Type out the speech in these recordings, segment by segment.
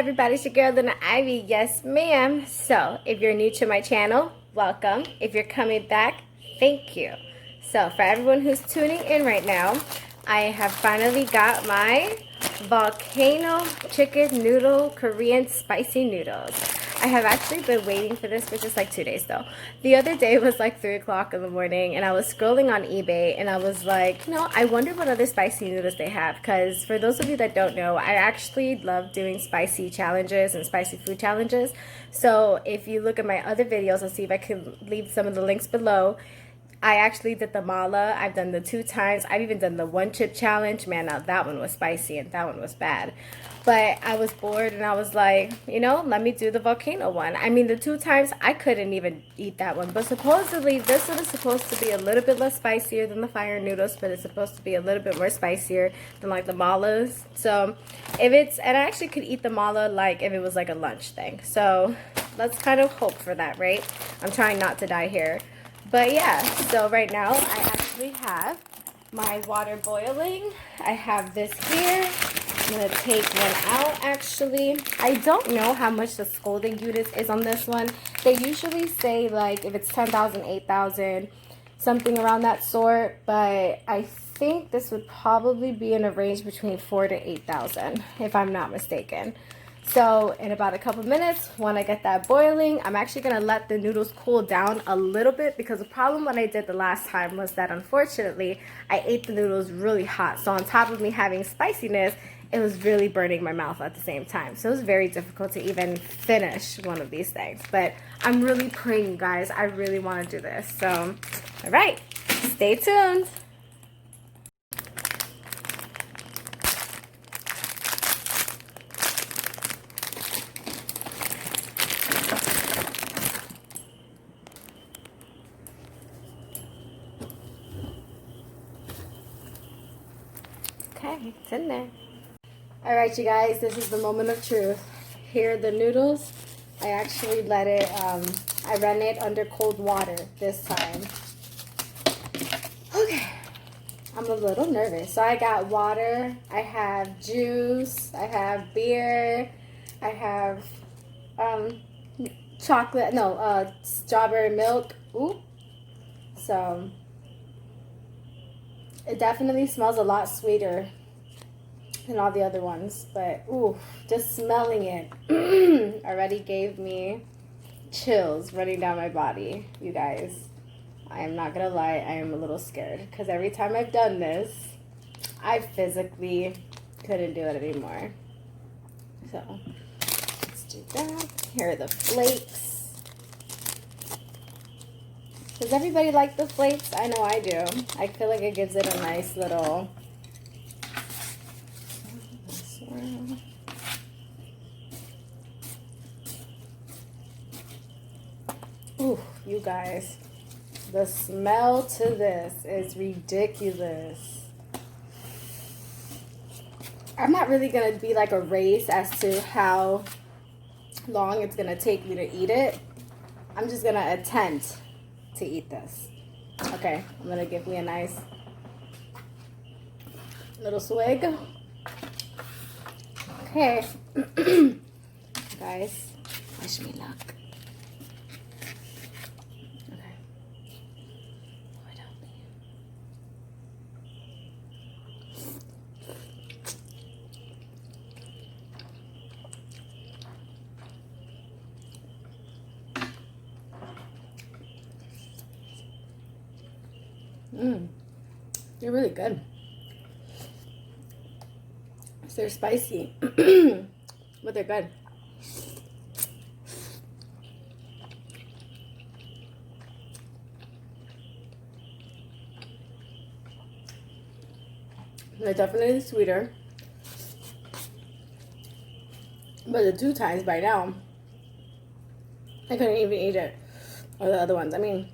everybody, it's your girl Luna Ivy. Yes, ma'am. So, if you're new to my channel, welcome. If you're coming back, thank you. So, for everyone who's tuning in right now, I have finally got my Volcano chicken noodle Korean spicy noodles. I have actually been waiting for this for just like 2 days though. The other day was like 3 o'clock in the morning and I was scrolling on eBay and I was like, I wonder what other spicy noodles they have, because for those of you that don't know, I actually love doing spicy challenges and spicy food challenges. So if you look at my other videos, I'll see if I can leave some of the links below. I actually did the mala. I've done the 2 times. I've even done the 1 chip challenge. Man, now that one was spicy and that one was bad. But I was bored and I was like, let me do the volcano one. I mean, the 2 times I couldn't even eat that one. But supposedly this one is supposed to be a little bit less spicier than the fire noodles, but it's supposed to be a little bit more spicier than like the malas. So and I actually could eat the mala like if it was like a lunch thing. So let's kind of hope for that, right? I'm trying not to die here. But yeah, so right now I actually have my water boiling. I have this here. I'm going to take one out actually. I don't know how much the scalding unit is on this one. They usually say like if it's 10,000, 8,000, something around that sort. But I think this would probably be in a range between 4,000 to 8,000 if I'm not mistaken. So in about a couple minutes, when I get that boiling, I'm actually going to let the noodles cool down a little bit, because the problem when I did the last time was that unfortunately I ate the noodles really hot. So on top of me having spiciness, it was really burning my mouth at the same time. So it was very difficult to even finish one of these things. But I'm really praying, guys. I really want to do this. So, all right, stay tuned. Okay, it's in there. All right, you guys, this is the moment of truth. Here are the noodles. I actually let it, I ran it under cold water this time. Okay, I'm a little nervous. So I got water, I have juice, I have beer, I have strawberry milk. Ooh. So it definitely smells a lot sweeter than all the other ones, but ooh, just smelling it already gave me chills running down my body. You guys, I am not gonna lie, I am a little scared, because every time I've done this, I physically couldn't do it anymore. So let's do that. Here are the flakes. Does everybody like the flakes? I know I do. I feel like it gives it a nice little ooh, you guys, the smell to this is ridiculous. I'm not really going to be like a race as to how long it's going to take me to eat it. I'm just going to attempt to eat this. Okay, I'm going to give me a nice little swig. Okay. Guys, wish me luck. Okay. Lord help me. They're really good. They're spicy, but they're good. They're definitely sweeter, but the 2 times by now, I couldn't even eat it, or the other ones. I mean,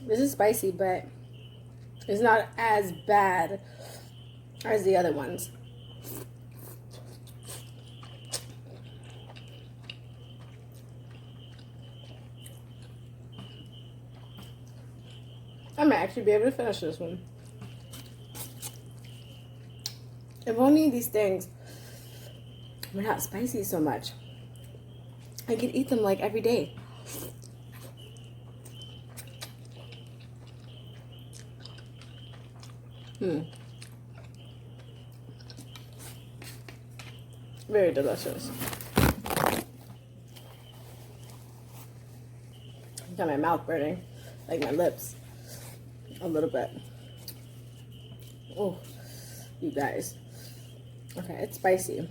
this is spicy, but it's not as bad as the other ones. I might actually be able to finish this one. If only these things were not spicy so much. I could eat them like every day. Very delicious. Got my mouth burning, like my lips, a little bit. Oh, you guys. Okay, it's spicy.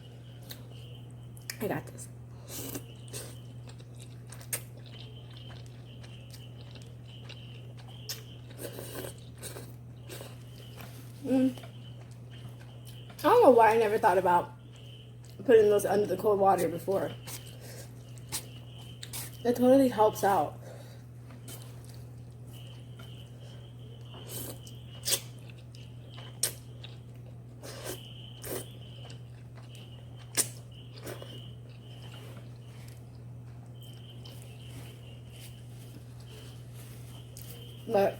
I got this. I don't know why I never thought about putting those under the cold water before. It totally helps out. But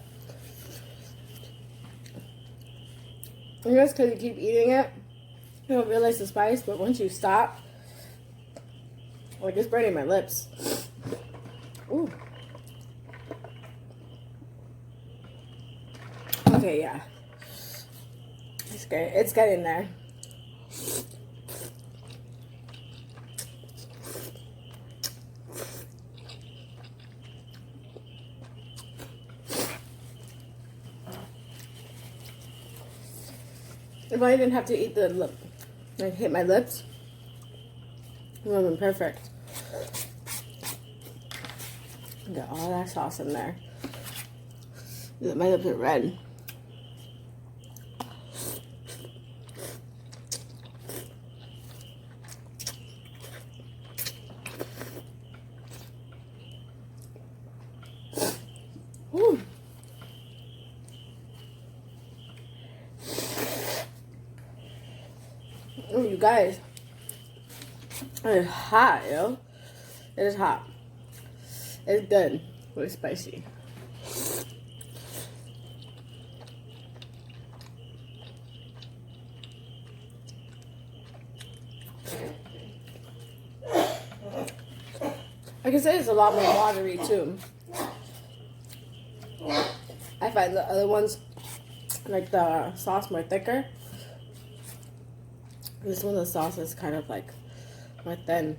I guess because you keep eating it, you don't realize the spice, but once you stop, like, it's burning my lips. Ooh. Okay, yeah. It's good. It's getting there. If I didn't have to eat the lip, like hit my lips, it would have been perfect. Got all that sauce in there. My lips are red. Whew. Oh, you guys, it's hot, yo. It is hot. It's good, but it's spicy. I can say it's a lot more watery too. I find the other ones, like the sauce, more thicker. This one, the sauce is kind of like more thin.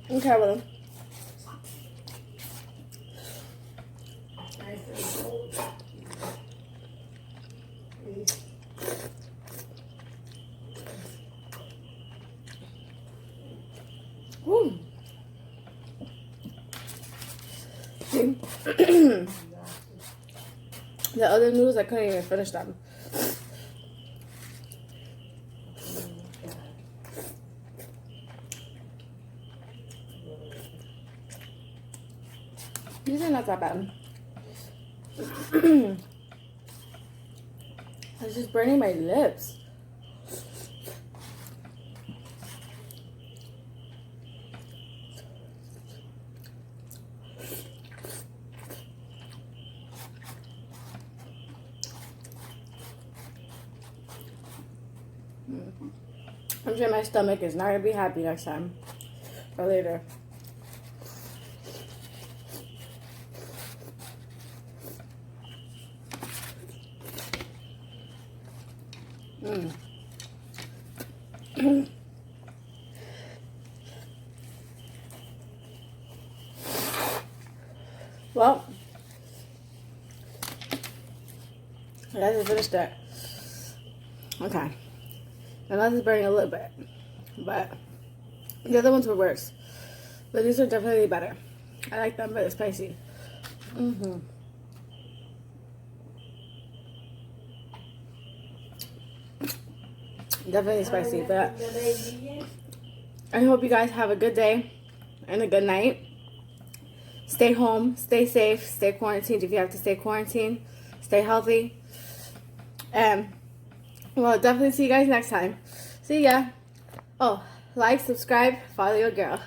Okay, well. Woo. The other noodles, I couldn't even finish them. These are not that bad. It's just burning my lips. I'm sure my stomach is not going to be happy next time or later. Well, I guys have finished it. Okay. My mouth is burning a little bit, but the other ones were worse. But these are definitely better. I like them, but it's spicy. Definitely spicy, but I hope you guys have a good day and a good night. Stay home, stay safe, stay quarantined if you have to stay quarantined. Stay healthy. And well, definitely see you guys next time. See ya. Oh, like, subscribe, follow your girl.